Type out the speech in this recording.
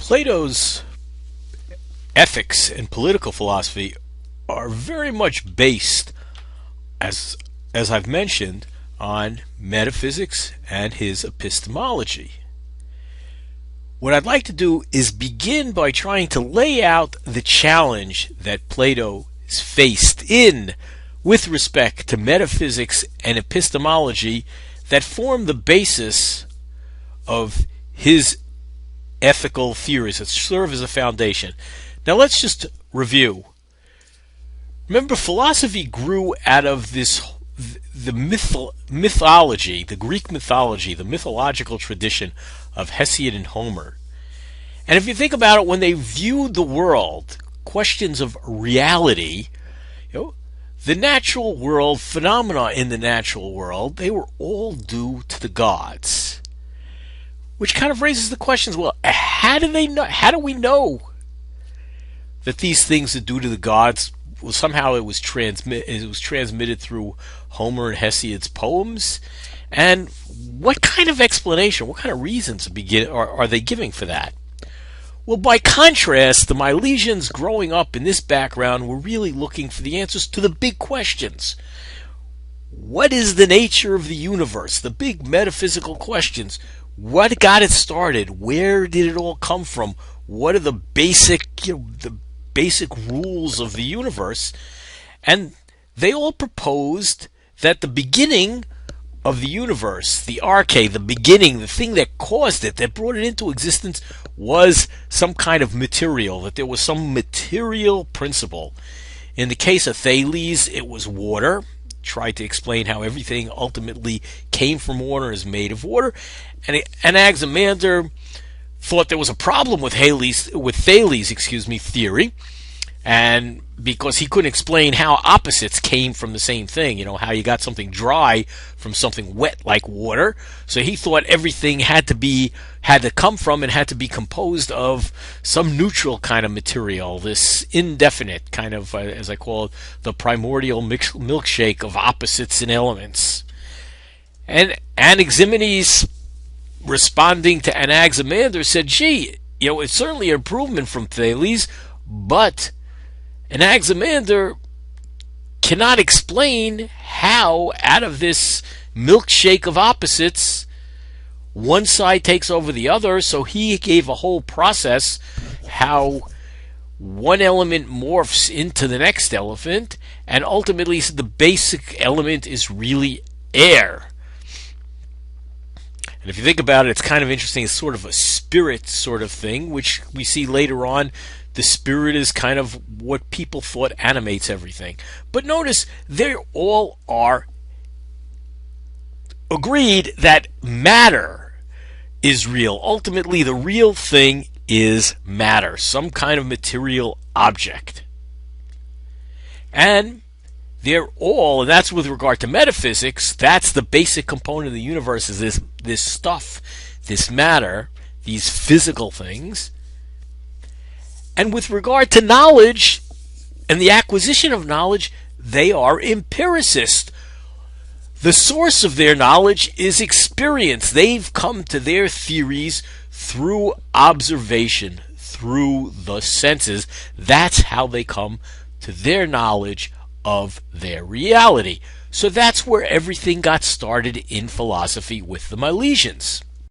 Plato's ethics and political philosophy are very much based, as I've mentioned, on metaphysics and his epistemology. What I'd like to do is begin by trying to lay out the challenge that Plato is faced in with respect to metaphysics and epistemology that form the basis of his ethical theories that serve as a foundation. Now let's just review. Remember, philosophy grew out of the mythology, the Greek mythology, the mythological tradition of Hesiod and Homer. And if you think about it, when they viewed the world, questions of reality, the natural world, phenomena in the natural world, they were all due to the gods. Which kind of raises the questions, well, how do we know that these things are due to the gods? Well, somehow it was transmitted through Homer and Hesiod's poems. And what kind of explanation, what kind of reasons are they giving for that? Well, by contrast, the Milesians growing up in this background were really looking for the answers to the big questions. What is the nature of the universe? The big metaphysical questions. What got it started? Where did it all come from? What are the basic rules of the universe? And they all proposed that the beginning of the universe, the arche, the beginning, the thing that caused it, that brought it into existence, was some kind of material, that there was some material principle. In the case of Thales, it was water. Tried to explain how everything ultimately came from water, is made of water. And Anaximander thought there was a problem with Thales' theory, and because he couldn't explain how opposites came from the same thing, how you got something dry from something wet like water. So he thought everything had to come from and had to be composed of some neutral kind of material, this indefinite kind of, as I call it, the primordial milkshake of opposites and elements. And Anaximenes, responding to Anaximander, said, gee, it's certainly an improvement from Thales, but Anaximander cannot explain how, out of this milkshake of opposites, one side takes over the other. So he gave a whole process how one element morphs into the next element, and ultimately the basic element is really air. And if you think about it, it's kind of interesting. It's sort of a spirit sort of thing, which we see later on. The spirit is kind of what people thought animates everything. But notice, they all are agreed that matter is real. Ultimately, the real thing is matter, some kind of material object. And they're all, and that's with regard to metaphysics, that's the basic component of the universe, is this stuff, this matter, these physical things. And with regard to knowledge and the acquisition of knowledge, they are empiricists. The source of their knowledge is experience. They've come to their theories through observation, through the senses. That's how they come to their knowledge of their reality. So that's where everything got started in philosophy with the Milesians.